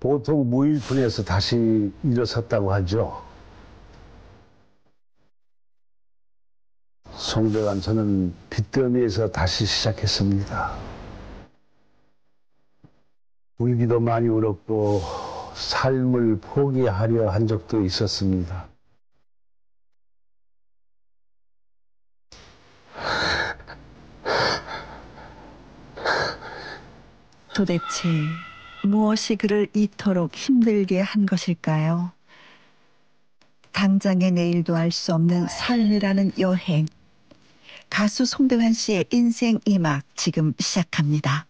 보통 무일푼에서 다시 일어섰다고 하죠. 송대관 저는 빚더미에서 다시 시작했습니다. 울기도 많이 울었고 삶을 포기하려 한 적도 있었습니다. 도대체 무엇이 그를 이토록 힘들게 한 것일까요? 당장의 내일도 알 수 없는 삶이라는 여행. 가수 송대관 씨의 인생 2막 지금 시작합니다.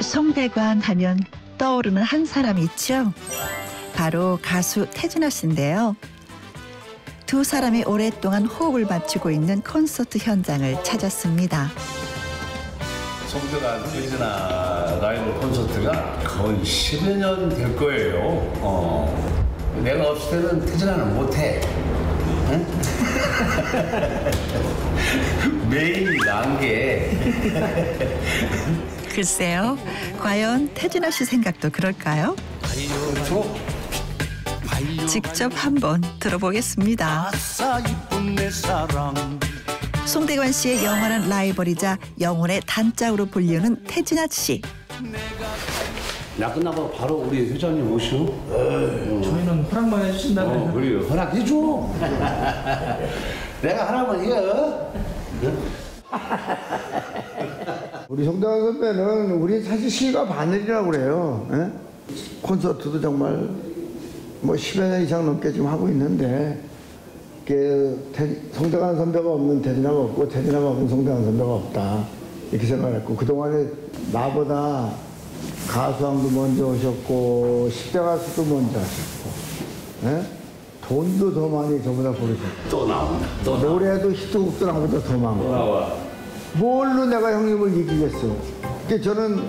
송대관 하면 떠오르는 한 사람이 있죠. 바로 가수 태진아 씨인데요. 두 사람이 오랫동안 호흡을 맞추고 있는 콘서트 현장을 찾았습니다. 송대관 태진아 라이브 콘서트가 거의 10여 년 될 거예요. 내가 없을 때는 태진아는 못해. 응? 매일 난 게. 글쎄요, 과연 태진아 씨 생각도 그럴까요? 직접 한번 들어보겠습니다. 송대관 씨의 영원한 라이벌이자 영혼의 단짝으로 불리우는 태진아 씨. 나 끝나고 바로 우리 회장님 오시오. 저희는 허락만 해주신다면. 그래요. 허락해줘. 내가 하라면 이거. 우리 송대관 선배는 우리 사실 시가 바늘이라고 그래요. 에? 콘서트도 정말 뭐 10여 년 이상 넘게 지금 하고 있는데 송대관 선배가 없는 태진아가 없고 태진아가 없는 송대관 선배가 없다 이렇게 생각했고 그동안에 나보다 가수왕도 먼저 오셨고 10대 가수도 먼저 하셨고 에? 돈도 더 많이 저보다 벌으셨고 또 나온다. 노래도 히트곡도 나보다 더 많고 나와. 뭘로 내가 형님을 이기겠어. 저는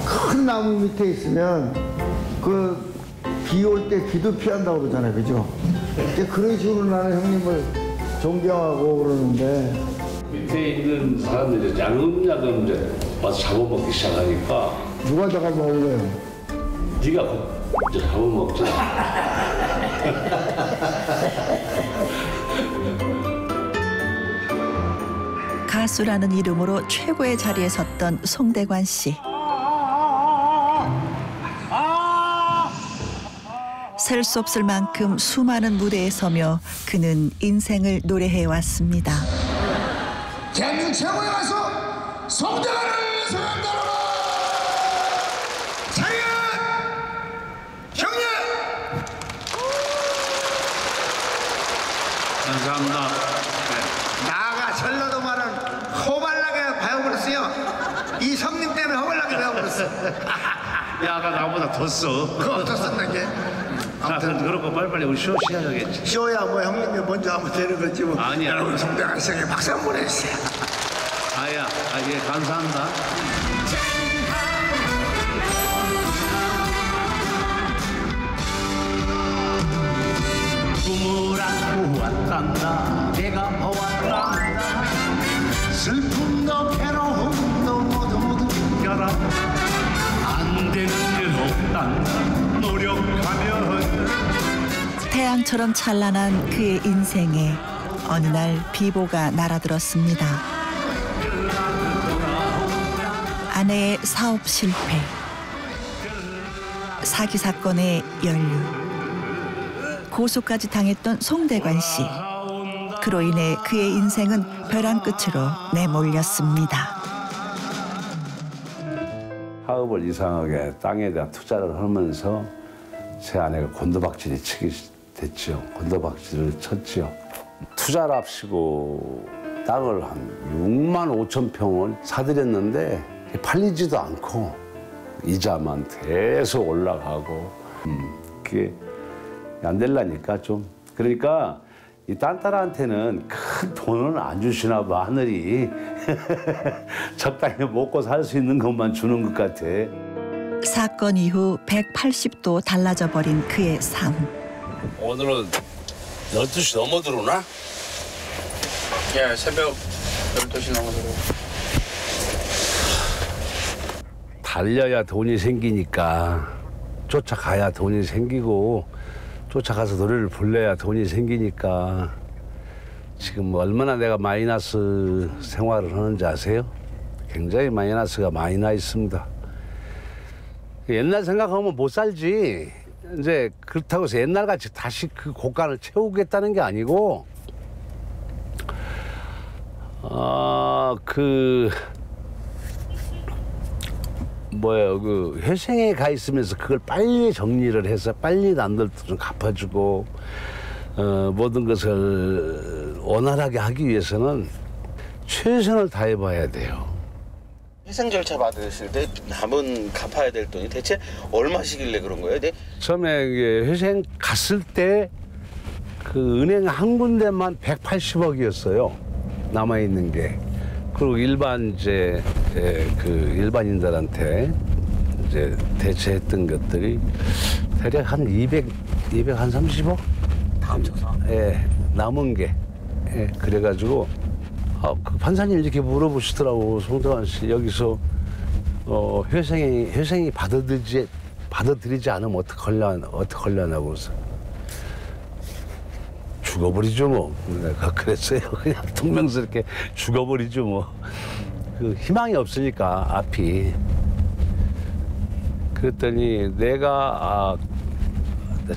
큰 나무 밑에 있으면 비 올 때 비도 피한다고 그러잖아요. 그죠? 그런 식으로 나는 형님을 존경하고 그러는데 밑에 있는 사람들이 야금야금 이제 와서 잡아먹기 시작하니까 누가 잡아먹어요? 네가 이제 잡아먹잖아. 가수라는 이름으로 최고의 자리에 섰던 송대관 씨. 셀 수 없을 만큼 수많은 무대에 서며 그는 인생을 노래해왔습니다. 대한민국 최고의 가수 송대관을 소개합니다. 장현 형님. 감사합니다. 나가 전라도 말은 허발나게 배워버렸어요. 이 성님 때문에 허발나게 배워버렸어. 야가 나보다 더 써. 그거 어떻었는 게? 아무튼 그렇고 빨리빨리 우리 쇼 시작하겠지. 쇼야 뭐 형님이 먼저 하면 되는 거지 뭐. 아니야. 여러분 송대관 씨에게 박수 한번 보내주세요. 아야, 예, 감사합니다. 꿈을 안고 왔단다. 내가 보았단다. 슬픔도 괴로움도 모두 이겨라. 안 되는 일 없단다. 노력하면 태양처럼 찬란한 그의 인생에 어느 날 비보가 날아들었습니다. 아내의 사업 실패, 사기 사건의 연루, 고소까지 당했던 송대관 씨. 그로 인해 그의 인생은 벼랑 끝으로 내몰렸습니다. 사업을 이상하게 땅에 대한 투자를 하면서 제 아내가 곤두박질이 치게 됐죠. 곤두박질을 쳤죠. 투자랍시고 땅을 한 6만 5천 평을 사들였는데 팔리지도 않고 이자만 계속 올라가고 그게 안 되려니까 좀 그러니까 이 딴따라한테는 큰 돈은 안 주시나 봐 하늘이. 적당히 먹고 살 수 있는 것만 주는 것 같아. 사건 이후 180도 달라져 버린 그의 삶. 오늘은 12시 넘어 들어오나? 예, 새벽 12시 넘어 들어오고. 달려야 돈이 생기니까 쫓아가야 돈이 생기고 쫓아가서 노래를 불러야 돈이 생기니까 지금 얼마나 내가 마이너스 생활을 하는지 아세요? 굉장히 마이너스가 많이 나 있습니다. 옛날 생각하면 못 살지. 이제 그렇다고 해서 옛날같이 다시 그 고간을 채우겠다는 게 아니고 그 회생에 가 있으면서 그걸 빨리 정리를 해서 빨리 남들도 좀 갚아주고 모든 것을 원활하게 하기 위해서는 최선을 다해봐야 돼요. 회생 절차 받으실 때 남은 갚아야 될 돈이 대체 얼마씩길래 그런 거예요? 네? 처음에 회생 갔을 때 그 은행 한 군데만 180억이었어요. 남아 있는 게. 그리고 일반 이제 그 일반인들한테 이제 대체했던 것들이 대략 한 230억? 다 합쳐서? 예, 남은 게. 예, 그래가지고 그 판사님 이렇게 물어보시더라고. 송대관 씨 여기서 회생이 받아들이지 않으면 어떡하려냐고 그래서 죽어버리죠 뭐. 내가 그랬어요. 그냥 퉁명스럽게 죽어버리죠 뭐. 그 희망이 없으니까 앞이. 그랬더니 내가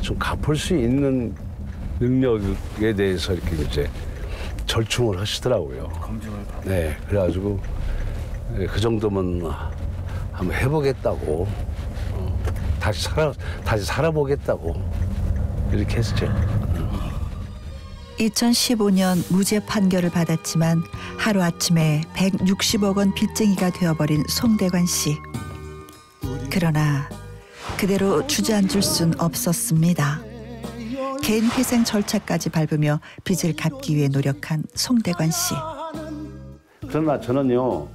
좀 갚을 수 있는 능력에 대해서 이렇게 이제 절충을 하시더라고요. 검증을 받고. 네, 그래가지고 그 정도면 한번 해보겠다고, 다시 살아보겠다고 이렇게 했죠. 2015년 무죄 판결을 받았지만 하루아침에 160억 원 빚쟁이가 되어버린 송대관 씨. 그러나 그대로 주저앉을 순 없었습니다. 개인 회생 절차까지 밟으며 빚을 갚기 위해 노력한 송대관 씨. 그러나 저는요,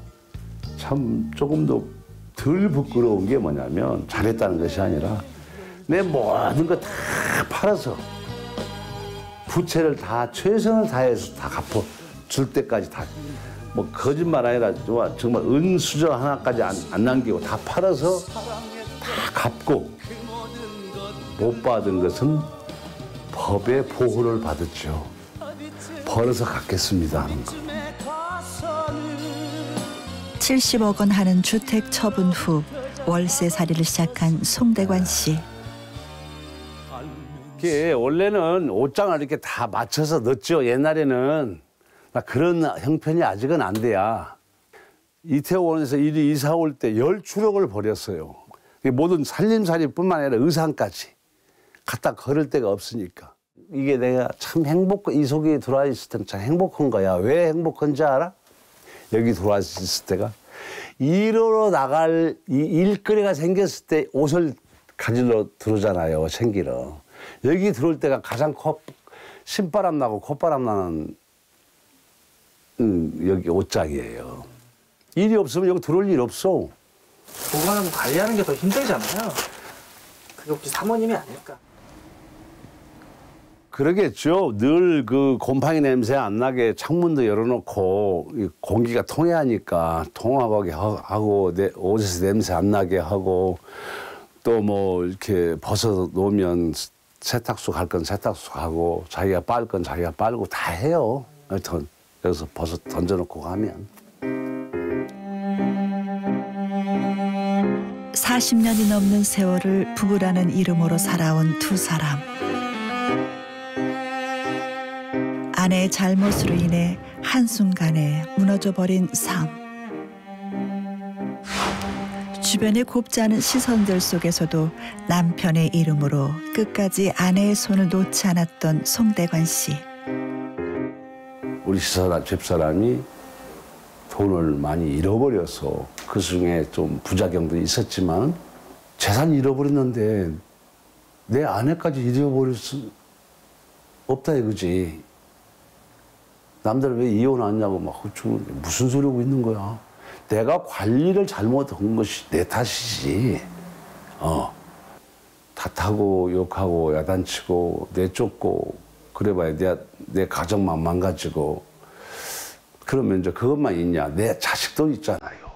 참 조금 더 덜 부끄러운 게 뭐냐면 잘했다는 것이 아니라 내 모든 거 다 팔아서 부채를 다 최선을 다해서 다 갚아줄 때까지 다, 뭐 거짓말 아니라 정말 은수저 하나까지 안 남기고 다 팔아서 다 갚고 못 받은 것은 법의 보호를 받았죠. 벌어서 갚겠습니다 하는 거. 70억 원 하는 주택 처분 후 월세살이를 시작한 송대관 씨. 원래는 옷장을 이렇게 다 맞춰서 넣었죠. 옛날에는 나 그런 형편이 아직은 안 돼야. 이태원에서 이사 올 때 10추럭을 버렸어요. 모든 살림살이뿐만 아니라 의상까지 갖다 걸을 데가 없으니까. 이게 내가 참 이 속에 들어와 있을 때는 참 행복한 거야. 왜 행복한지 알아? 여기 들어와 있을 때가 일하러 나갈 일거리가 생겼을 때 옷을 가지러 들어오잖아요. 챙기러. 여기 들어올 때가 가장 신바람 나고 콧바람 나는 여기 옷장이에요. 일이 없으면 여기 들어올 일 없어. 보관하고 관리하는 게 더 힘들잖아요. 그게 혹시 사모님이 아닐까? 그러겠죠. 늘 그 곰팡이 냄새 안 나게 창문도 열어놓고 공기가 통해하니까 통하게 하고 내 옷에서 냄새 안 나게 하고 또 뭐 이렇게 벗어 놓으면 세탁소 갈 건 세탁소 가고 자기가 빨 건 자기가 빨고 다 해요. 여기서 벗어 던져놓고 가면. 40년이 넘는 세월을 부부라는 이름으로 살아온 두 사람. 아내의 잘못으로 인해 한순간에 무너져버린 삶. 주변의 곱지 않은 시선들 속에서도 남편의 이름으로 끝까지 아내의 손을 놓지 않았던 송대관 씨. 우리 집사람이 돈을 많이 잃어버려서 그 중에 좀 부작용도 있었지만 재산 잃어버렸는데 내 아내까지 잃어버릴 수 없다 이거지. 남들 왜 이혼하냐고 막 무슨 소리 하고 있는 거야. 내가 관리를 잘못한 것이 내 탓이지. 탓하고 욕하고 야단치고 내쫓고 그래봐야 내 가정만 망가지고 그러면 이제 그것만 있냐. 내 자식도 있잖아요.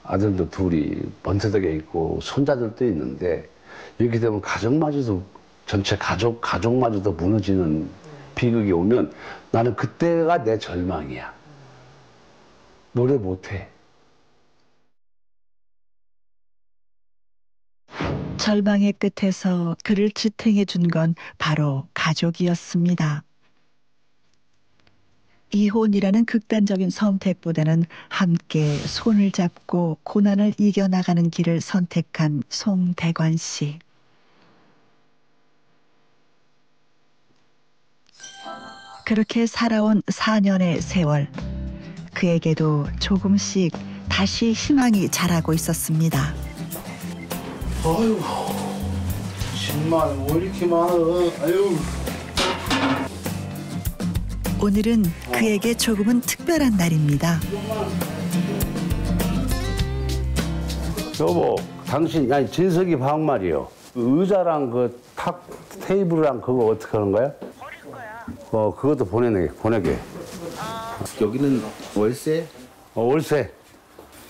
아들도 둘이 번트덕에 있고 손자들도 있는데 이렇게 되면 가정마저도 전체 가족마저도 무너지는 비극이 오면 나는 그때가 내 절망이야. 노래 못해. 절망의 끝에서 그를 지탱해 준 건 바로 가족이었습니다. 이혼이라는 극단적인 선택보다는 함께 손을 잡고 고난을 이겨나가는 길을 선택한 송대관 씨. 그렇게 살아온 4년의 세월, 그에게도 조금씩 다시 희망이 자라고 있었습니다. 아유, 10만 원 왜 이렇게 많아? 아유. 오늘은 그에게 조금은 특별한 날입니다. 여보, 당신, 아니 진석이 방 말이요. 의자랑 그 탁 테이블이랑 그거 어떻게 하는 거야? 버릴 거야. 그것도 보내게. 여기는 월세? 월세.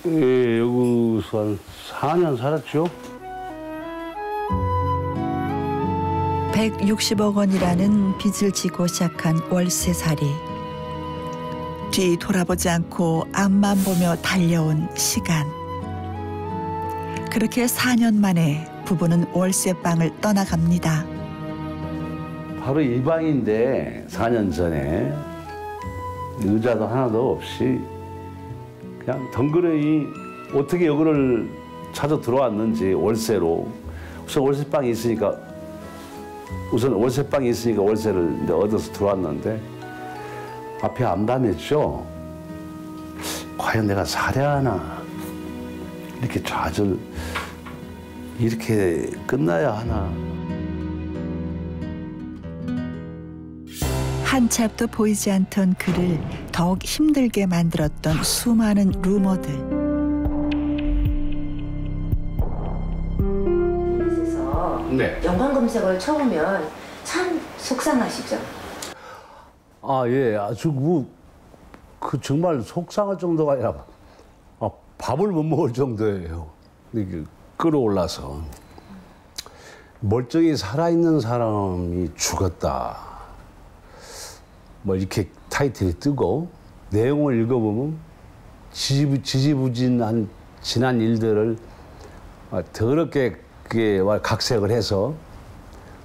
예, 여기서 한 4년 살았죠. 160억 원이라는 빚을 지고 시작한 월세살이. 뒤 돌아보지 않고 앞만 보며 달려온 시간. 그렇게 4년 만에 부부는 월세방을 떠나갑니다. 바로 이 방인데 4년 전에 의자도 하나도 없이 그냥 덩그러니 어떻게 여기를 찾아 들어왔는지 월세로. 우선 월세방이 있으니까 월세를 이제 얻어서 들어왔는데 앞에 암담했죠. 과연 내가 살아야 하나? 이렇게 좌절, 이렇게 끝나야 하나? 한치 앞도 보이지 않던 그를 더욱 힘들게 만들었던 수많은 루머들. 네. 연관 검색어를 쳐보면 참 속상하시죠? 아, 예. 아주 정말 속상할 정도가 아니라 밥을 못 먹을 정도예요. 이게 끌어올라서. 멀쩡히 살아있는 사람이 죽었다. 뭐 이렇게 타이틀이 뜨고 내용을 읽어보면 지지부진한 지난 일들을 더럽게 각색을 해서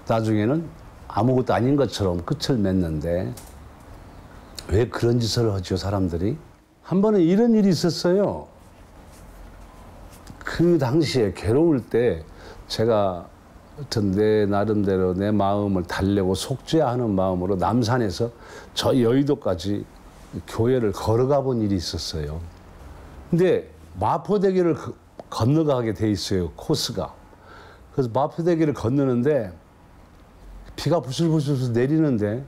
나중에는 아무것도 아닌 것처럼 끝을 맺는데 왜 그런 짓을 하죠, 사람들이? 한 번은 이런 일이 있었어요. 그 당시에 괴로울 때 제가 어떤 내 나름대로 내 마음을 달래고 속죄하는 마음으로 남산에서 저 여의도까지 교회를 걸어가 본 일이 있었어요. 근데 마포대교를 건너가게 돼 있어요, 코스가. 그래서 마포대교를 건너는데 비가 부슬부슬 내리는데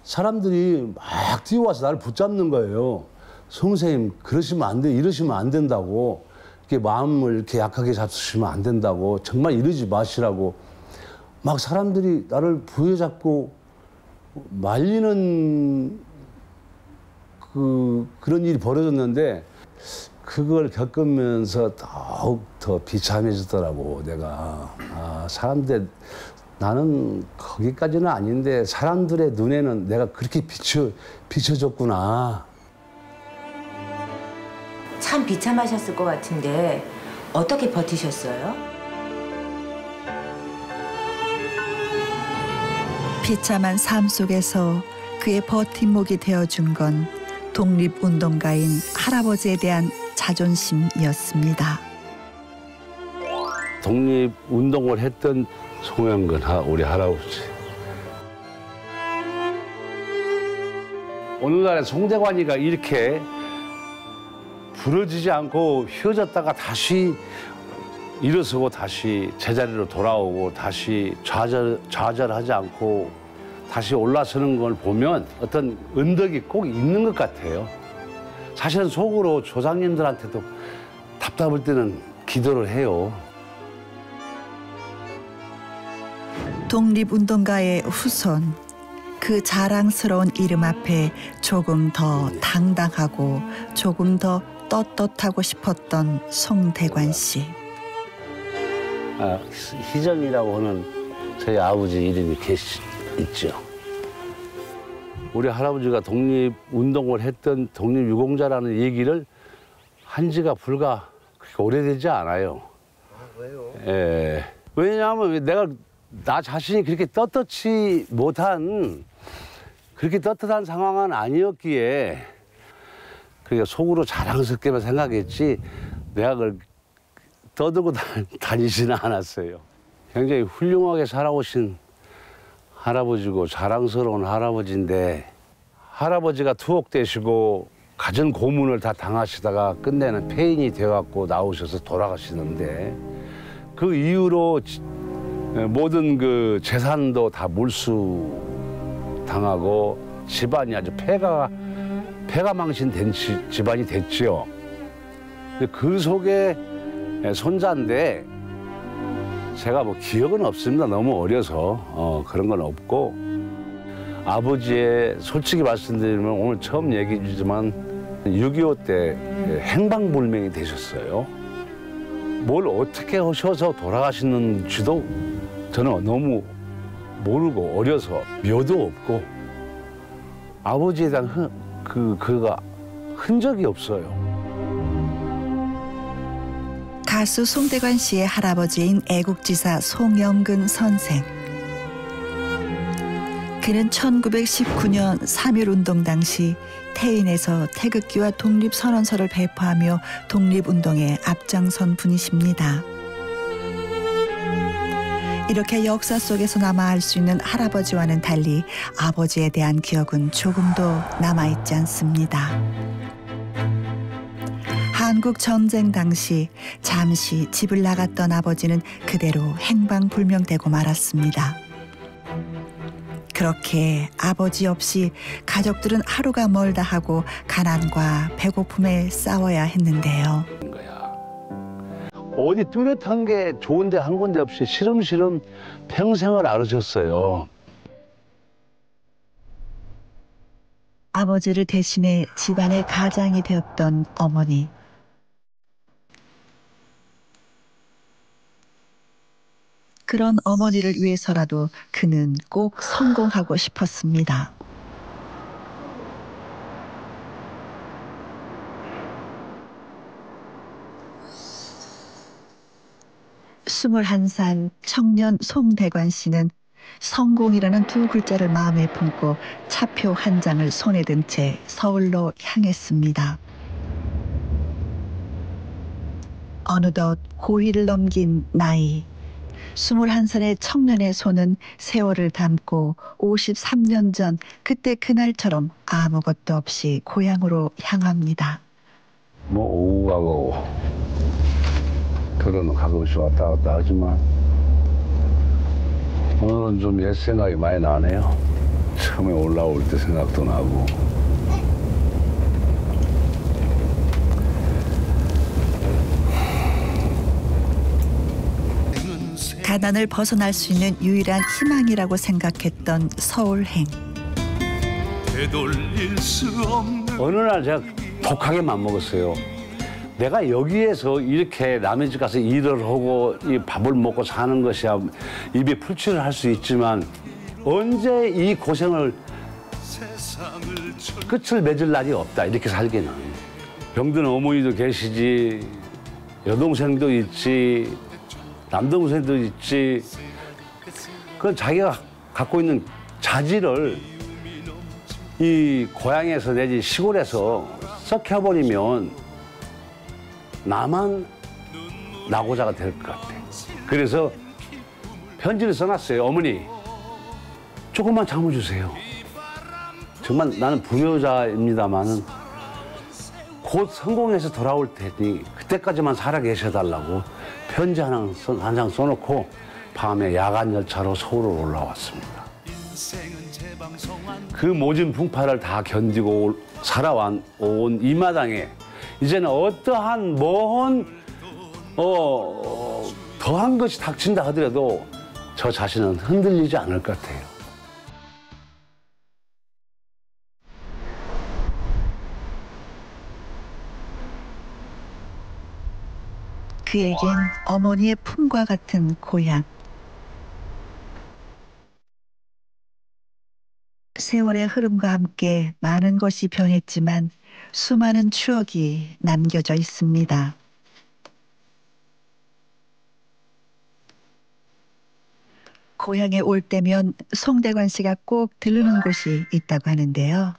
사람들이 막 뛰어와서 나를 붙잡는 거예요. 선생님, 그러시면 안 돼, 이러시면 안 된다고. 이렇게 마음을 이렇게 약하게 잡수시면 안 된다고. 정말 이러지 마시라고. 막 사람들이 나를 부여잡고 말리는 그런 일이 벌어졌는데 그걸 겪으면서 더욱 더 비참해지더라고, 내가. 사람들, 나는 거기까지는 아닌데 사람들의 눈에는 내가 그렇게 비춰졌구나. 참 비참하셨을 것 같은데 어떻게 버티셨어요? 비참한 삶 속에서 그의 버팀목이 되어준 건 독립운동가인 할아버지에 대한 자존심이었습니다. 독립운동을 했던 송영근 우리 할아버지. 오늘날에 송대관이가 이렇게 부러지지 않고 휘어졌다가 다시 일어서고 다시 제자리로 돌아오고 다시 좌절하지 않고 다시 올라서는 걸 보면 어떤 은덕이 꼭 있는 것 같아요. 사실은 속으로 조상님들한테도 답답할 때는 기도를 해요. 독립운동가의 후손, 그 자랑스러운 이름 앞에 조금 더 당당하고 조금 더 떳떳하고 싶었던 송대관 씨. 희정이라고 하는 저희 아버지 이름이 있죠. 우리 할아버지가 독립운동을 했던 독립유공자라는 얘기를 한 지가 불과 그렇게 오래되지 않아요. 왜요? 예. 왜냐하면 내가 나 자신이 그렇게 떳떳지 못한 그렇게 떳떳한 상황은 아니었기에 그러니까 속으로 자랑스럽게만 생각했지 내가 그걸 떠들고 다니지는 않았어요. 굉장히 훌륭하게 살아오신 할아버지고 자랑스러운 할아버지인데 할아버지가 투옥되시고 갖은 고문을 다 당하시다가 끝내는 폐인이 돼갖고 나오셔서 돌아가시는데 그 이후로 모든 그 재산도 다 몰수 당하고 집안이 아주 폐가 망신된 집안이 됐지요. 그 속에 손자인데 제가 뭐 기억은 없습니다. 너무 어려서 그런 건 없고 아버지의 솔직히 말씀드리면 오늘 처음 얘기해 주지만 6.25 때 행방불명이 되셨어요. 뭘 어떻게 하셔서 돌아가시는지도 저는 너무 모르고 어려서 묘도 없고 아버지에 대한 그가 흔적이 없어요. 가수 송대관 씨의 할아버지인 애국지사 송영근 선생. 그는 1919년 3.1운동 당시 태인에서 태극기와 독립선언서를 배포하며 독립운동에 앞장선 분이십니다. 이렇게 역사 속에서 남아 알 수 있는 할아버지와는 달리 아버지에 대한 기억은 조금도 남아있지 않습니다. 한국 전쟁 당시 잠시 집을 나갔던 아버지는 그대로 행방불명되고 말았습니다. 그렇게 아버지 없이 가족들은 하루가 멀다 하고 가난과 배고픔에 싸워야 했는데요. 어디 뚜렷한 게 좋은데 한 군데 없이 시름시름 평생을 앓으셨어요. 아버지를 대신해 집안의 가장이 되었던 어머니. 그런 어머니를 위해서라도 그는 꼭 성공하고 싶었습니다. 스물한 살 청년 송대관 씨는 성공이라는 두 글자를 마음에 품고 차표 한 장을 손에 든 채 서울로 향했습니다. 어느덧 고1을 넘긴 나이. 21살의 청년의 손은 세월을 담고 53년 전 그때 그날처럼 아무것도 없이 고향으로 향합니다. 뭐 오고 가고 결혼은 가끔씩 왔다 갔다 하지만 오늘은 좀 옛 생각이 많이 나네요. 처음에 올라올 때 생각도 나고. 가난을 벗어날 수 있는 유일한 희망이라고 생각했던 서울행. 어느 날 제가 독하게 맘먹었어요. 내가 여기에서 이렇게 남의 집 가서 일을 하고 이 밥을 먹고 사는 것이야 입에 풀칠을 할 수 있지만 언제 이 고생을 끝을 맺을 날이 없다. 이렇게 살기는. 병든 어머니도 계시지, 여동생도 있지, 남동생도 있지. 그건 자기가 갖고 있는 자질을 이 고향에서 내지 시골에서 썩혀버리면 나만 낙오자가 될 것 같아. 그래서 편지를 써놨어요. 어머니, 조금만 참아주세요. 정말 나는 불효자입니다만은 곧 성공해서 돌아올 테니 그때까지만 살아 계셔달라고 편지 한 장 써놓고 밤에 야간 열차로 서울로 올라왔습니다. 그 모진 풍파를 다 견디고 살아온 이 마당에 이제는 어떠한 더한 것이 닥친다 하더라도 저 자신은 흔들리지 않을 것 같아요. 그에겐 어머니의 품과 같은 고향. 세월의 흐름과 함께 많은 것이 변했지만 수많은 추억이 남겨져 있습니다. 고향에 올 때면 송대관 씨가 꼭 들르는 곳이 있다고 하는데요.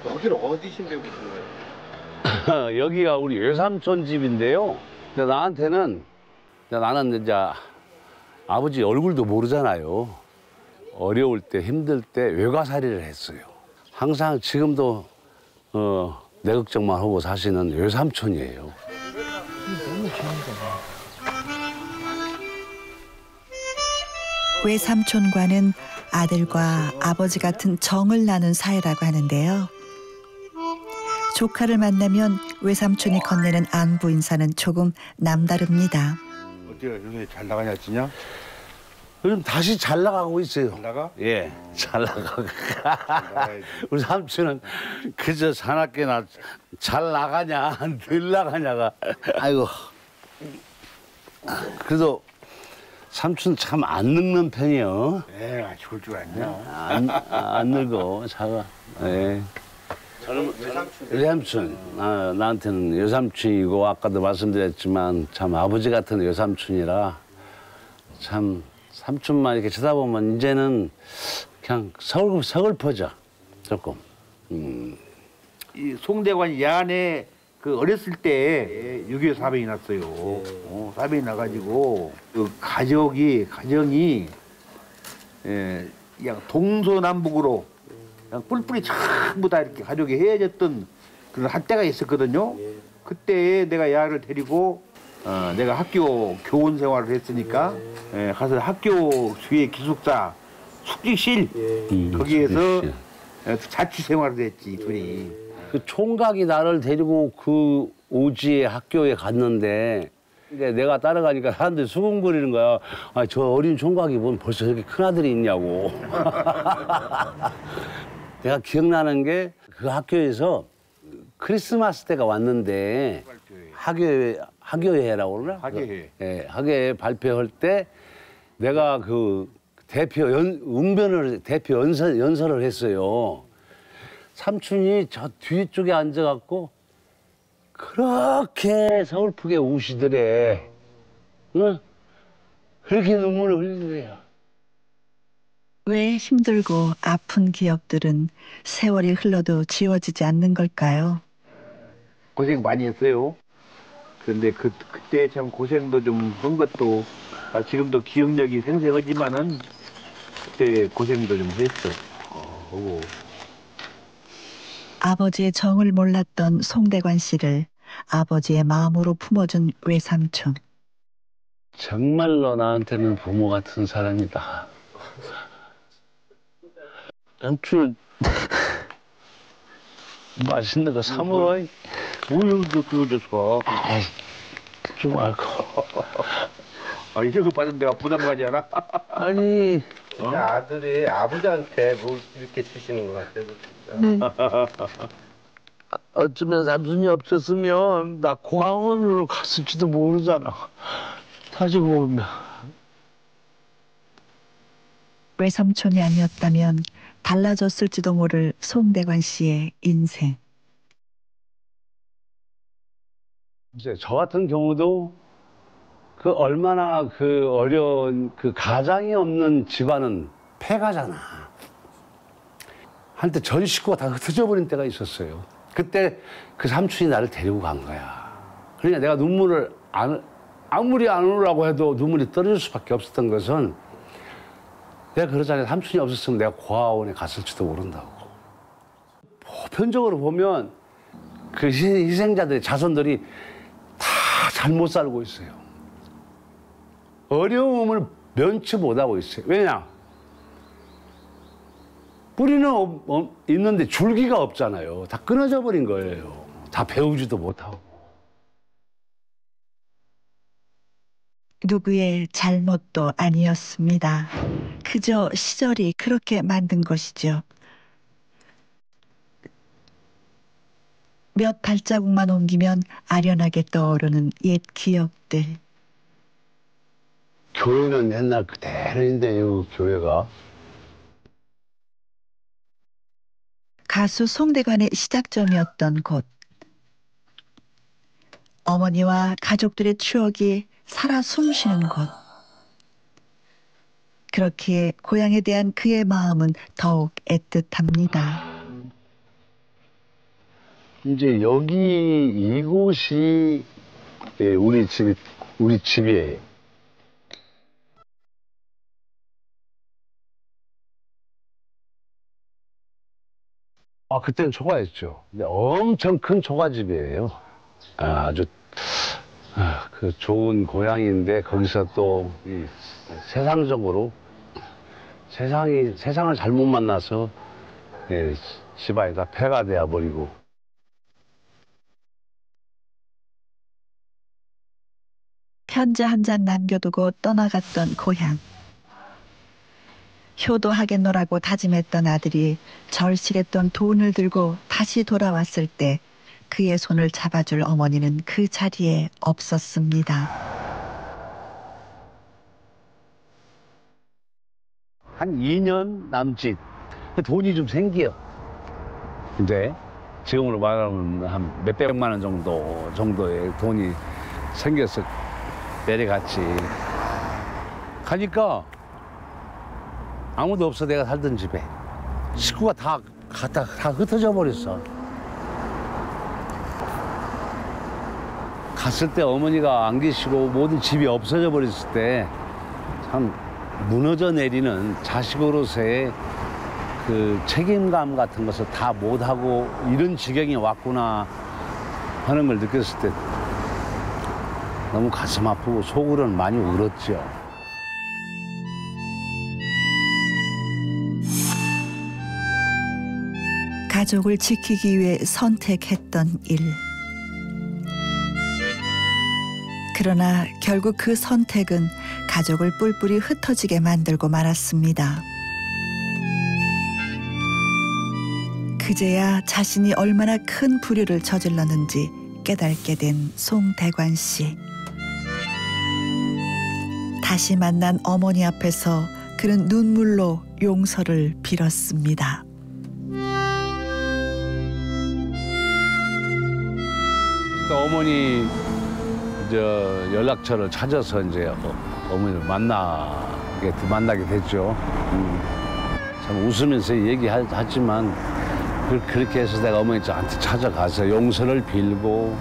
여기는 어디 신배 보신 거예요? 여기가 우리 외삼촌 집인데요. 근데 나는 이제 아버지 얼굴도 모르잖아요. 어려울 때, 힘들 때 외가살이를 했어요. 항상 지금도 내 걱정만 하고 사시는 외삼촌이에요. 외삼촌과는 아들과 아버지 같은 정을 나눈 사이라고 하는데요. 조카를 만나면 외삼촌이 건네는 안부 인사는 조금 남다릅니다. 어때요? 요새 잘 나가냐, 진짜? 요즘 다시 잘 나가고 있어요. 잘 나가? 예, 잘 나가고. 우리 삼촌은 그저 사납게나 잘 나가냐, 늘 나가냐가. 아이고. 그래도 삼촌 참 안 늙는 편이요. 예, 죽을 줄 알냐? 안 늙어, 자가. 예. 저는 외삼촌. 나한테는 외삼촌이고 아까도 말씀드렸지만 참 아버지 같은 외삼촌이라 참 삼촌만 이렇게 쳐다보면 이제는 그냥 서글퍼져 조금. 이 송대관 야안에 그 어렸을 때 6.25 사변이 났어요. 사변이 나가지고 그 가정이 그냥 동서남북으로 그냥 뿔뿔이 전부 다 이렇게 가족이 헤어졌던 그런 한때가 있었거든요. 그때 내가 야를 데리고 내가 학교 교원 생활을 했으니까 가서 학교 주의 기숙사 숙직실 거기에서 자취 생활을 했지 둘이. 그 총각이 나를 데리고 그 오지의 학교에 갔는데 내가 따라가니까 사람들이 수군거리는 거야. 아, 저 어린 총각이 뭔 벌써 저렇게 큰 아들이 있냐고. 내가 기억나는 게 그 학교에서 크리스마스 때가 왔는데 학교회라고 그러나? 학예회. 예, 학예회 발표할 때 내가 그 대표 연설을 했어요. 삼촌이 저 뒤쪽에 앉아갖고 그렇게 서글프게 우시더래. 응? 그렇게 눈물을 흘리더래요. 왜 힘들고 아픈 기억들은 세월이 흘러도 지워지지 않는 걸까요? 고생 많이 했어요. 그런데 그때 참 고생도 좀 한 것도 지금도 기억력이 생생하지만은 그때 고생도 좀 했어. 아버지의 정을 몰랐던 송대관 씨를 아버지의 마음으로 품어준 외삼촌. 정말로 나한테는 부모 같은 사람이다. 삼촌 맛있는 거 사 먹어. 뭘 그거 줬어? 좀 말고. 이런 거 받은 내가 부담 가지 않아? 아니. 아들이 아버지한테 뭘 이렇게 주시는 것 같아요. 어쩌면 삼촌이 없었으면 나 공항으로 갔을지도 모르잖아. 다시 보면. 외삼촌이 아니었다면 달라졌을지도 모를 송대관 씨의 인생. 저 같은 경우도 그 얼마나 그 어려운 그 가장이 없는 집안은 폐가잖아. 한때 전 식구가 다 흩어져 버린 때가 있었어요. 그때 그 삼촌이 나를 데리고 간 거야. 그러니까 내가 눈물을 아무리 안 울으라고 해도 눈물이 떨어질 수밖에 없었던 것은 내가 그러잖아요. 삼촌이 없었으면 내가 고아원에 갔을지도 모른다고. 보편적으로 보면 그 희생자들의 자손들이 다 잘못 살고 있어요. 어려움을 면치 못하고 있어요. 왜냐? 뿌리는 있는데 줄기가 없잖아요. 다 끊어져 버린 거예요. 다 배우지도 못하고. 누구의 잘못도 아니었습니다. 그저 시절이 그렇게 만든 것이죠. 몇 발자국만 옮기면 아련하게 떠오르는 옛 기억들. 교회는 옛날 그대로인데, 이 교회가. 가수 송대관의 시작점이었던 곳. 어머니와 가족들의 추억이 살아 숨쉬는 곳. 그렇기에 고향에 대한 그의 마음은 더욱 애틋합니다. 이제 여기 이곳이 우리 집이에요. 아, 그때는 초가였죠. 근데 엄청 큰 초가집이에요. 아주 그 좋은 고향인데 거기서 또 세상적으로 세상을 잘못 만나서 집안에다 폐가 되어 버리고. 편지 한 장 남겨두고 떠나갔던 고향. 효도하겠노라고 다짐했던 아들이 절실했던 돈을 들고 다시 돌아왔을 때 그의 손을 잡아줄 어머니는 그 자리에 없었습니다. 한 2년 남짓 돈이 좀 생겨. 근데 지금으로 말하면 한 몇백만 원 정도의 돈이 생겨서 내려갔지. 가니까 아무도 없어. 내가 살던 집에 식구가 다 흩어져 버렸어. 갔을 때 어머니가 안 계시고 모든 집이 없어져 버렸을 때 참 무너져 내리는 자식으로서의 그 책임감 같은 것을 다 못하고 이런 지경이 왔구나 하는 걸 느꼈을 때 너무 가슴 아프고 속으로는 많이 울었죠. 가족을 지키기 위해 선택했던 일. 그러나 결국 그 선택은 가족을 뿔뿔이 흩어지게 만들고 말았습니다. 그제야 자신이 얼마나 큰 불효를 저질렀는지 깨닫게 된 송대관 씨. 다시 만난 어머니 앞에서 그는 눈물로 용서를 빌었습니다. 어머니 연락처를 찾아서 이제 어머니를 만나게 됐죠. 참 웃으면서 얘기하지만 그렇게 해서 내가 어머니한테 찾아가서 용서를 빌고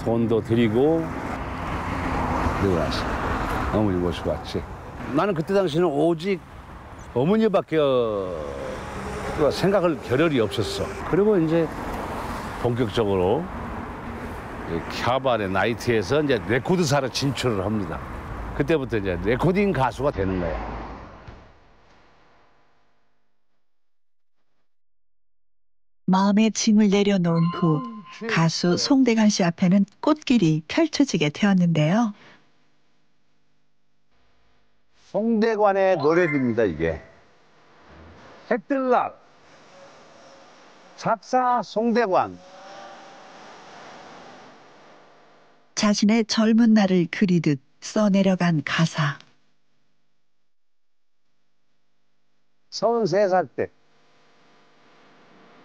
돈도 드리고 그러고 나서 어머니 모시고 왔지. 나는 그때 당시에는 오직 어머니밖에 생각할 겨를이 없었어. 그리고 이제 본격적으로 캬바레 나이트에서 이제 레코드사로 진출을 합니다. 그때부터 이제 레코딩 가수가 되는 거야. 마음의 짐을 내려놓은 후 가수 송대관 씨 앞에는 꽃길이 펼쳐지게 되었는데요. 송대관의 노래입니다, 이게. 색들락. 작사 송대관. 자신의 젊은 날을 그리듯 써내려간 가사. 33살 때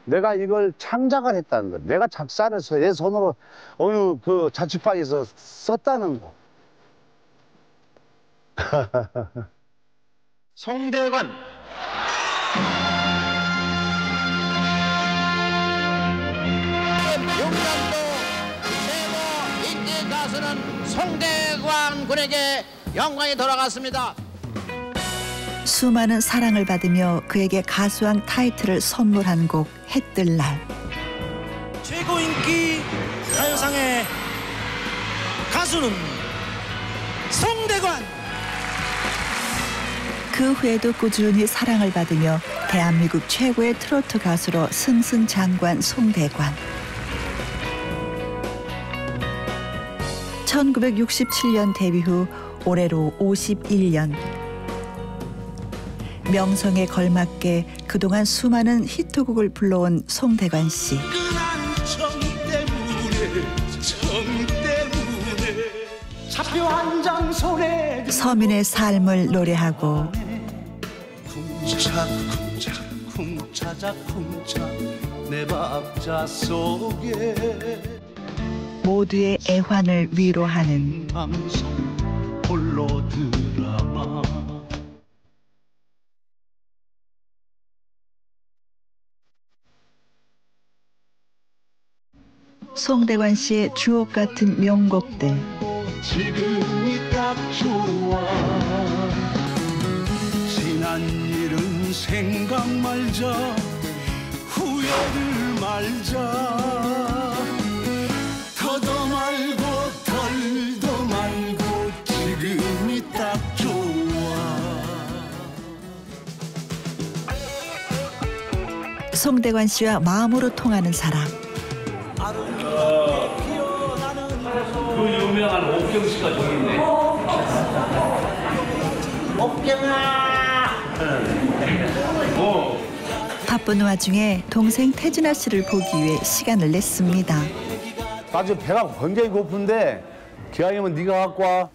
내가 이걸 창작을 했다는 거. 내가 작사를 해서 내 손으로 어느 그 자취방에서 썼다는 거. 송대관. 용남도 최고 인기 가수는 송대관 군에게 영광이 돌아갔습니다. 수많은 사랑을 받으며 그에게 가수왕 타이틀을 선물한 곡 해뜰 날. 최고 인기 가요상의 가수는 송대관. 그 후에도 꾸준히 사랑을 받으며 대한민국 최고의 트로트 가수로 승승장구한 송대관. 1967년 데뷔 후 올해로 51년. 명성에 걸맞게 그동안 수많은 히트곡을 불러온 송대관 씨. 차표 한 장 손에 서민의 삶을 노래하고 쿵짝 쿵차자 쿵짝 내 박자 속에 모두의 애환을 위로하는 방송 홀로 드라마 송대관 씨의 주옥 같은 명곡들. 지금이 딱 좋아 지난 일은 생각 말자 후회를 말자 더도 말고 덜도 말고 지금이 딱 좋아 송대관 씨와 마음으로 통하는 사람. 그 유명한 옥경 씨가 저기 있네. 옥경아. 바쁜 와중에 동생 태진아 씨를 보기 위해 시간을 냈습니다. 나 지금 배가 굉장히 고픈데 기왕이면 네가 갖고 와.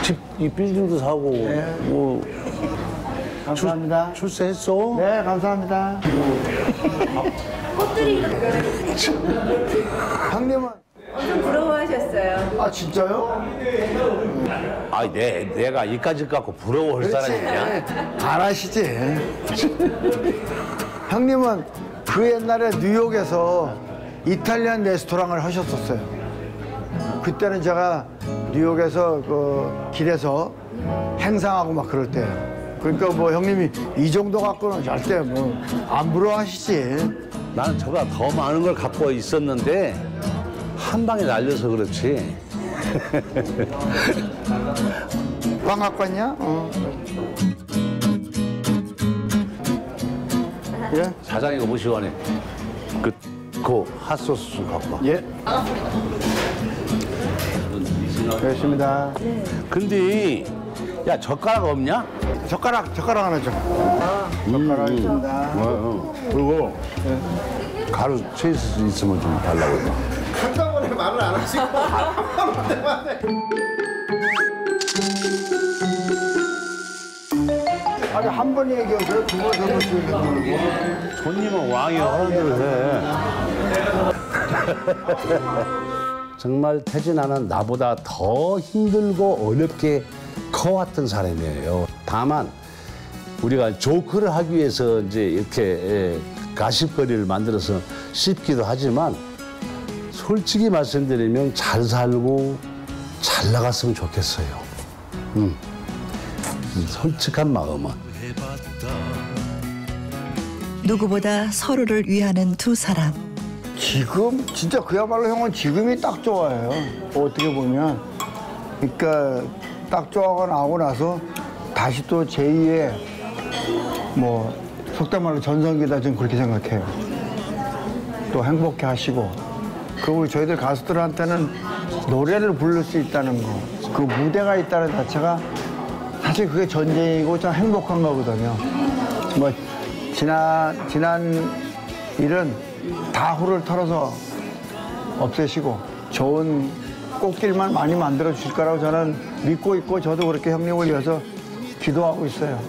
집 이 빌딩도 사고 뭐 감사합니다. 출세했어? 네, 감사합니다. 꽃들이 형님은 엄청 부러워하셨어요. 아 진짜요? 아, 내가 이까지 갖고 부러워할 사람이냐? 잘하시지. 형님은 그 옛날에 뉴욕에서 이탈리안 레스토랑을 하셨었어요. 그때는 제가 뉴욕에서 그 길에서 행상하고 막 그럴 때예요. 그러니까 뭐 형님이 이 정도 갖고는 절대 뭐 안 부러워하시지. 나는 저가 더 많은 걸 갖고 있었는데 한 방에 날려서 그렇지. 빵 갖고 왔냐? 예? 사장이가 모시고 가네. 그 핫소스 갖고 와. 예. 됐습니다. 근데 야 젓가락 없냐? 젓가락 하나 줘. 젓가락 있습니다. 그리고 가루 체이스 있으면 좀 달라고 해봐. 한꺼번에 말을 안 하시고 한 번만 해. 아니 한 번 얘기하세요. 두 번, 세 번씩 얘기하고. 손님은 왕이 하는 대로 해. 정말 태진아는 나보다 더 힘들고 어렵게 커왔던 사람이에요. 다만 우리가 조크를 하기 위해서 이제 이렇게 가십거리를 만들어서 씹기도 하지만 솔직히 말씀드리면 잘 살고 잘 나갔으면 좋겠어요. 솔직한 마음은. 누구보다 서로를 위하는 두 사람. 지금 진짜 그야말로 형은 지금이 딱 좋아요. 어떻게 보면. 그러니까 딱 좋아가 나오고 나서 다시 또 제2의 뭐 속된 말로 전성기다 좀 그렇게 생각해요. 또 행복해 하시고. 그리고 저희들 가수들한테는 노래를 부를 수 있다는 거, 그 무대가 있다는 자체가 사실 그게 전쟁이고 참 행복한 거거든요. 뭐 지난 일은 다 후를 털어서 없애시고 좋은 꽃길만 많이 만들어 주실 거라고 저는 믿고 있고 저도 그렇게 형님을 위해서 기도하고 있어요.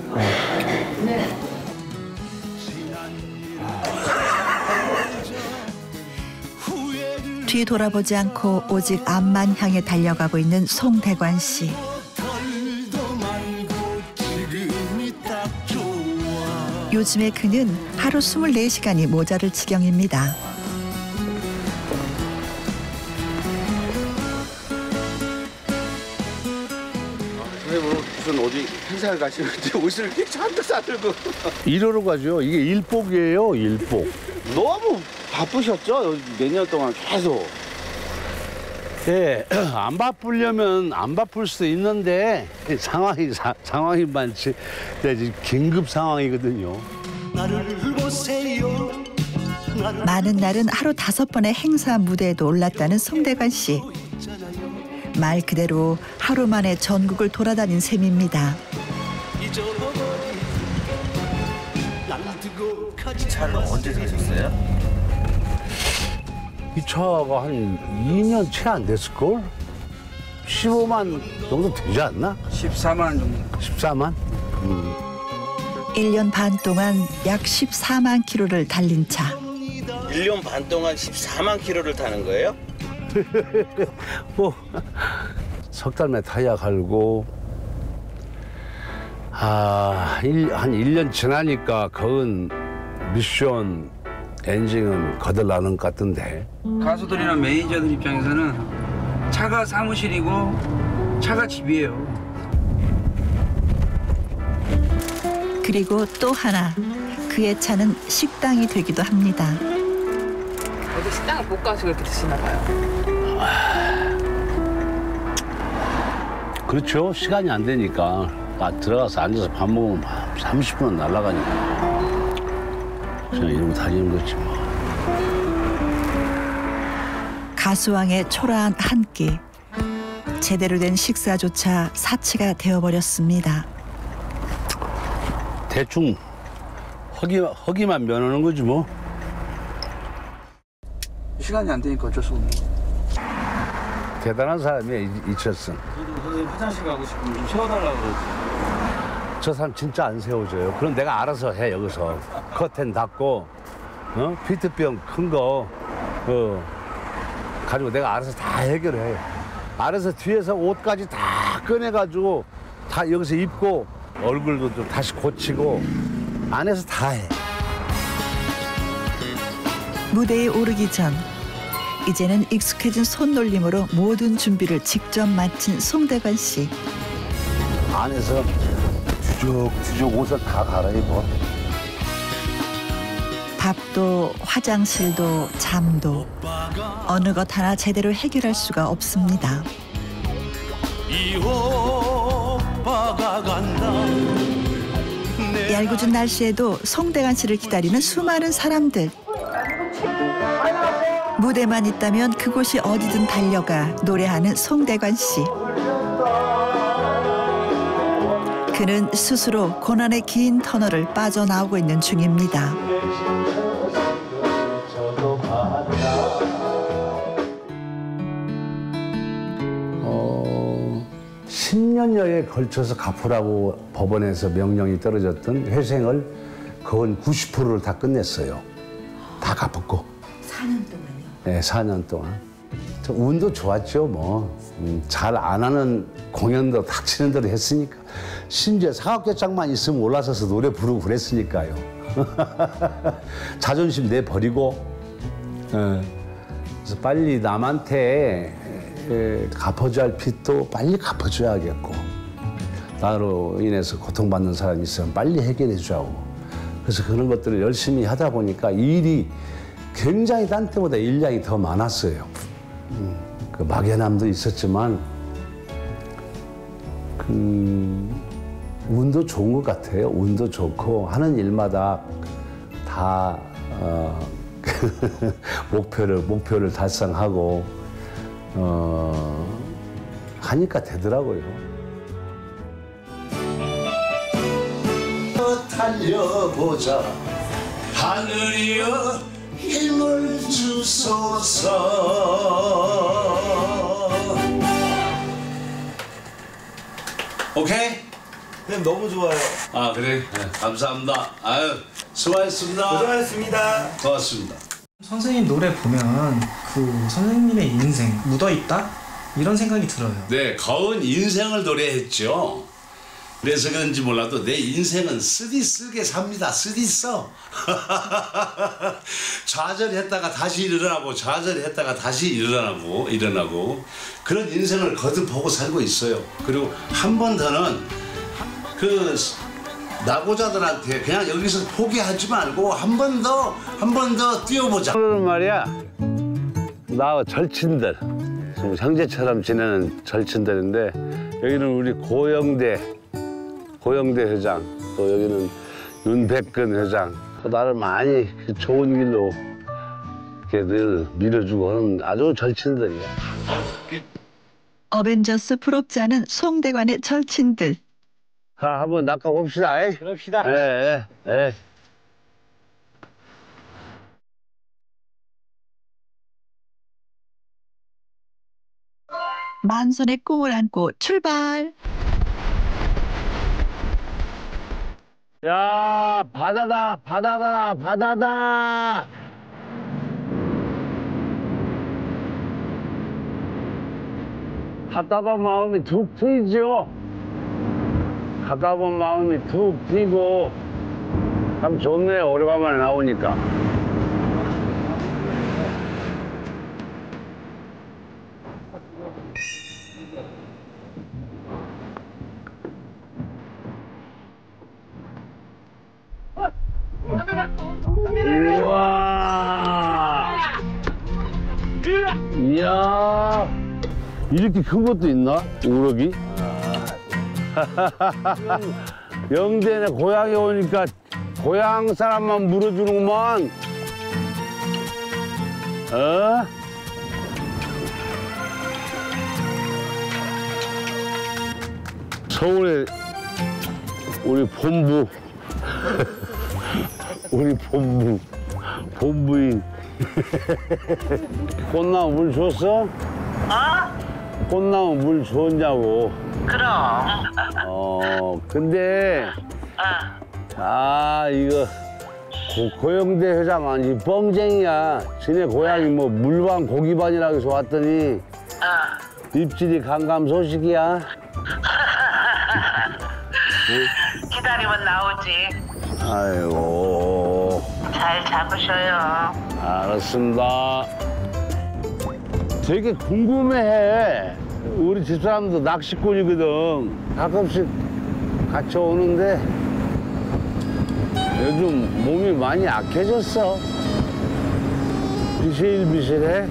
네. 뒤 돌아보지 않고 오직 앞만 향해 달려가고 있는 송대관 씨. 요즘에 그는 하루 24시간이 모자랄 지경입니다. 무슨 어디 행사를 가시는데 옷을 이렇게 잔뜩 싸들고. 일하러 가죠. 이게 일복이에요, 일복. 너무 바쁘셨죠? 몇 년 동안 계속. 예, 안 바쁘려면 안 바쁠 수도 있는데 상황이 많지. 지금 긴급 상황이거든요. 많은 날은 하루 5번의 행사 무대에도 올랐다는 송대관 씨. 말 그대로 하루 만에 전국을 돌아다닌 셈입니다. 차를 언제 사셨어요? 이 차가 한 2년 채 안 됐을걸? 15만 정도 되지 않나? 14만 정도. 14만? 1년 반 동안 약 14만 킬로를 달린 차. 1년 반 동안 14만 킬로를 타는 거예요? 뭐 석 달 만에 타이어 갈고 한 1년 지나니까 그건 미션 엔진은 거들나는 것 같던데. 가수들이나 매니저들 입장에서는 차가 사무실이고 차가 집이에요. 그리고 또 하나, 그의 차는 식당이 되기도 합니다. 어디 식당을 못 가서 그렇게 드시나 봐요. 그렇죠. 시간이 안 되니까 들어가서 앉아서 밥 먹으면 30분은 날아가니까 그냥 이러고 다니는 거지 뭐. 가수왕의 초라한 한 끼. 제대로 된 식사조차 사치가 되어버렸습니다. 대충 허기만 면하는 거지 뭐. 시간이 안 되니까 어쩔 수 없는 거. 대단한 사람이야, 이철승. 선생님 화장실 가고 싶으면 좀 세워달라고 그러지. 저 사람 진짜 안 세워줘요. 그럼 내가 알아서 해, 여기서. 커튼 닫고, 피트병 큰 거, 가지고 내가 알아서 다 해결해. 알아서 뒤에서 옷까지 다 꺼내가지고 다 여기서 입고 얼굴도 좀 다시 고치고 안에서 다 해. 무대에 오르기 전 이제는 익숙해진 손놀림으로 모든 준비를 직접 마친 송대관 씨. 안에서 뒤죽 옷을 다 갈아입어. 밥도 화장실도 잠도 어느 것 하나 제대로 해결할 수가 없습니다. 이 오빠가 간다. 얄궂은 날씨에도 송대관 씨를 기다리는 수많은 사람들. 무대만 있다면 그곳이 어디든 달려가 노래하는 송대관 씨. 그는 스스로 고난의 긴 터널을 빠져나오고 있는 중입니다. 10년여에 걸쳐서 갚으라고 법원에서 명령이 떨어졌던 회생을 거의 90%를 다 끝냈어요. 다 갚았고. 4년 동안요? 네, 4년 동안. 운도 좋았죠, 뭐. 잘 안 하는 공연도 닥치는 대로 했으니까. 심지어 사각계장만 있으면 올라서서 노래 부르고 그랬으니까요. 자존심 내버리고. 그래서 빨리 남한테 갚아줘야 할 빚도 빨리 갚아줘야겠고, 나로 인해서 고통받는 사람이 있으면 빨리 해결해줘야 하고. 그래서 그런 것들을 열심히 하다 보니까 일이 굉장히 딴 때보다 일량이 더 많았어요. 그 막연함도 있었지만 운도 좋은 것 같아요. 운도 좋고 하는 일마다 다 목표를 달성하고 하니까 되더라고요. 달려보자. 하늘이여 힘을 주소서. 오케이? 네, 너무 좋아요. 아, 그래? 네, 감사합니다. 아유, 수고하셨습니다. 고생하셨습니다. 고맙습니다. 선생님 노래 보면 그 선생님의 인생 묻어있다? 이런 생각이 들어요. 네, 거운 인생을 노래했죠. 그래서 그런지 몰라도 내 인생은 쓰게 삽니다. 쓰디써. 좌절했다가 다시 일어나고, 좌절했다가 다시 일어나고 그런 인생을 거듭보고 살고 있어요. 그리고 한 번 더는 그 낙오자들한테 그냥 여기서 포기하지 말고 한 번 더 뛰어보자. 그러는 말이야. 나 절친들, 좀 형제처럼 지내는 절친들인데, 여기는 우리 고영대 회장, 또 여기는 윤백근 회장, 나를 많이 좋은 길로 이렇게 늘 밀어주고 하는 아주 절친들이야. 어벤져스 부럽지 않은 송대관의 절친들. 자, 한번 낚아봅시다. 그럽시다. 예. 만선의 꿈을 안고 출발. 야, 바다다, 바다다, 바다다. 가다 마음이 툭 트이죠. 가다 보면 마음이 툭 트이고 참 좋네요. 오래간만에 나오니까. 우와. 이야. 이렇게 큰 것도 있나? 우럭이? 영대네 고향에 오니까 고향 사람만 물어주는구만. 어? 서울에 우리 본부 우리 본부인 꽃나무 물 줬어? 어? 꽃나무 물 줬냐고. 그럼. 근데 이거 고영대 회장 아니 뻥쟁이야. 지네 고향이 뭐 물반 고기반이라고 해서 왔더니 입질이 강감소식이야. 기다리면 나오지. 아이고. 잘 잡으셔요. 알았습니다. 되게 궁금해해. 우리 집사람도 낚시꾼이거든. 가끔씩 같이 오는데 요즘 몸이 많이 약해졌어. 비실비실해.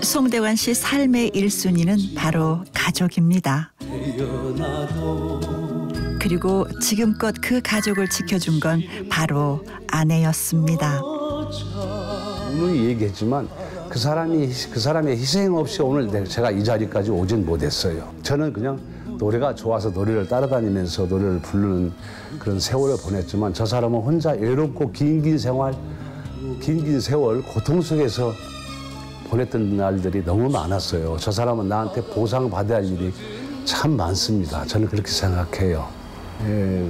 송대관 씨 삶의 1순위는 바로 가족입니다. 그리고 지금껏 그 가족을 지켜준 건 바로 아내였습니다. 오늘 얘기했지만 그 사람의 희생 없이 오늘 제가 이 자리까지 오진 못했어요. 저는 그냥 노래가 좋아서 노래를 따라다니면서 노래를 부르는 그런 세월을 보냈지만 저 사람은 혼자 외롭고 긴 세월 고통 속에서 보냈던 날들이 너무 많았어요. 저 사람은 나한테 보상받아야 할 일이 참 많습니다. 저는 그렇게 생각해요. 예.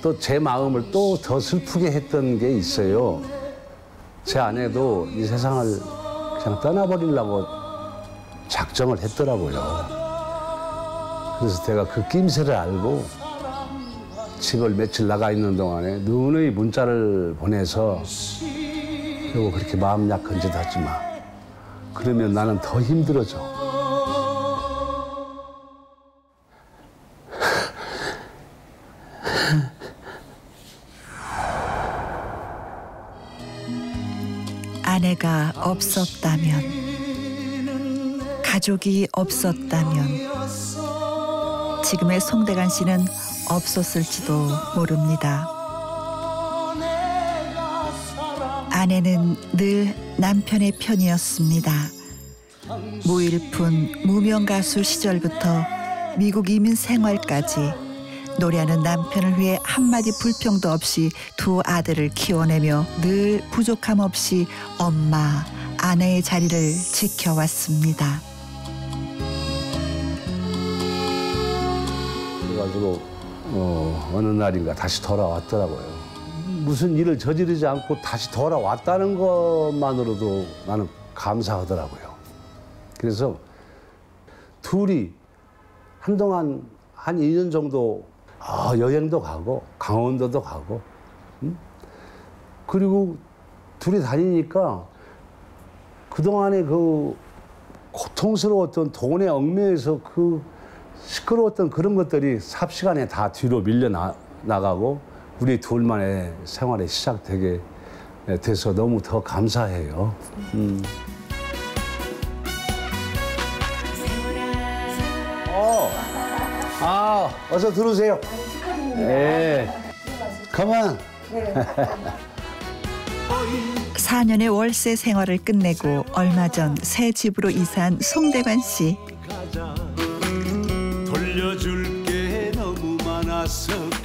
또 제 마음을 또 더 슬프게 했던 게 있어요. 제 아내도 이 세상을 그냥 떠나버리려고 작정을 했더라고요. 그래서 제가 그 낌새를 알고 집을 며칠 나가 있는 동안에 누누이 문자를 보내서 그리고 그렇게 마음 약한 짓 하지 마. 그러면 나는 더 힘들어져. 아내가 없었다면, 가족이 없었다면 지금의 송대관 씨는 없었을지도 모릅니다. 아내는 늘 남편의 편이었습니다. 무일푼 무명 가수 시절부터 미국 이민 생활까지 노래하는 남편을 위해 한마디 불평도 없이 두 아들을 키워내며 늘 부족함 없이 엄마, 아내의 자리를 지켜왔습니다. 그래가지고 어느 날인가 다시 돌아왔더라고요. 무슨 일을 저지르지 않고 다시 돌아왔다는 것만으로도 나는 감사하더라고요. 그래서 둘이 한동안 한 2년 정도 여행도 가고 강원도도 가고 그리고 둘이 다니니까 그동안의 그 고통스러웠던 돈에 얽매여서 그 시끄러웠던 그런 것들이 삽시간에 다 뒤로 밀려나가고 우리 둘만의 생활이 시작되게 돼서 너무 더 감사해요. 어서 들어오세요. 네. 가만. 4년의 월세 생활을 끝내고 얼마 전 새 집으로 이사한 송대관 씨.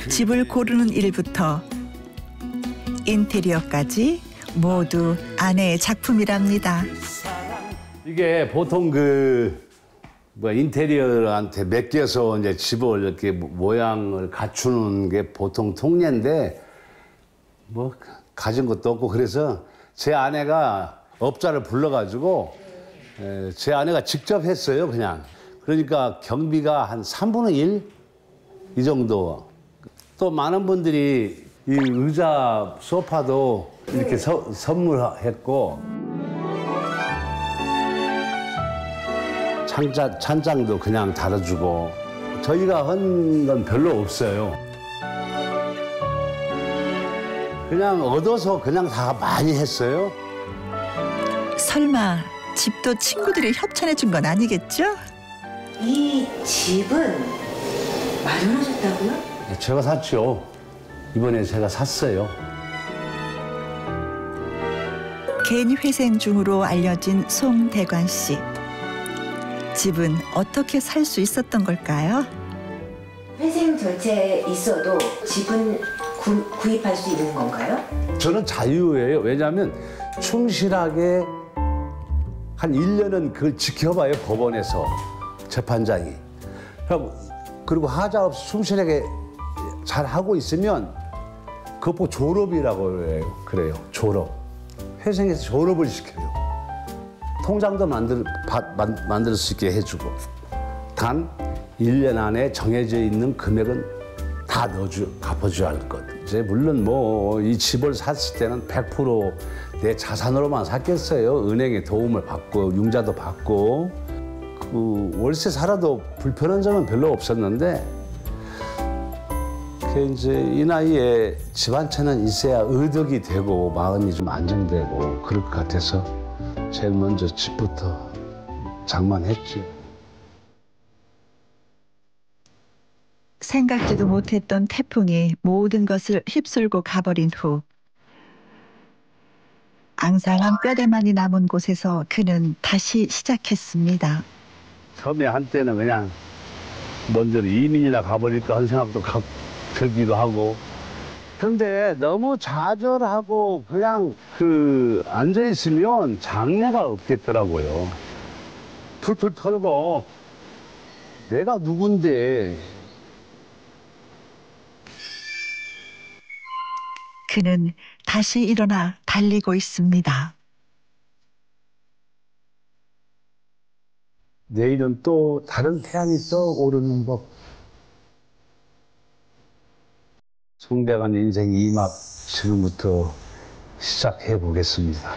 집을 고르는 일부터 인테리어까지 모두 아내의 작품이랍니다. 이게 보통 인테리어한테 맡겨서 이제 집을 이렇게 모양을 갖추는 게 보통 통례인데 가진 것도 없고 그래서 제 아내가 업자를 불러가지고 제 아내가 직접 했어요, 그냥. 그러니까 경비가 한 3분의 1? 이 정도. 또 많은 분들이 이 의자, 소파도 이렇게 선물했고 찬장도 그냥 달아주고 저희가 한 건 별로 없어요. 그냥 얻어서 그냥 다 많이 했어요. 설마 집도 친구들이 협찬해 준 건 아니겠죠? 이 집은 마련하셨다고요? 제가 샀죠. 이번에 제가 샀어요. 개인 회생 중으로 알려진 송대관 씨. 집은 어떻게 살 수 있었던 걸까요? 회생 절차에 있어도 집은 구입할 수 있는 건가요? 저는 자유예요. 왜냐하면 충실하게 한 1년은 그걸 지켜봐요, 법원에서 재판장이. 그리고 하자 없이 충실하게 잘 하고 있으면 그거 보고 졸업이라고 그래요. 졸업. 회생해서 졸업을 시켜요. 통장도 만들 수 있게 해주고 단 1년 안에 정해져 있는 금액은 다 갚아줘야 할 것. 이제 물론 이 집을 샀을 때는 100% 내 자산으로만 샀겠어요. 은행에 도움을 받고 융자도 받고 월세 살아도 불편한 점은 별로 없었는데 이제 이 나이에 집 한 채는 있어야 의득이 되고 마음이 좀 안정되고 그럴 것 같아서 제일 먼저 집부터 장만했죠. 생각지도 못했던 태풍이 모든 것을 휩쓸고 가버린 후 앙상한 뼈대만이 남은 곳에서 그는 다시 시작했습니다. 처음에 한때는 그냥 먼저 이민이나 가버릴까 하는 생각도 들기도 하고 근데 너무 좌절하고 그냥 앉아있으면 장래가 없겠더라고요. 풀풀 털고 내가 누군데. 그는 다시 일어나 달리고 있습니다. 내일은 또 다른 태양이 떠오르는 법. 송대관 인생 2막 지금부터 시작해 보겠습니다.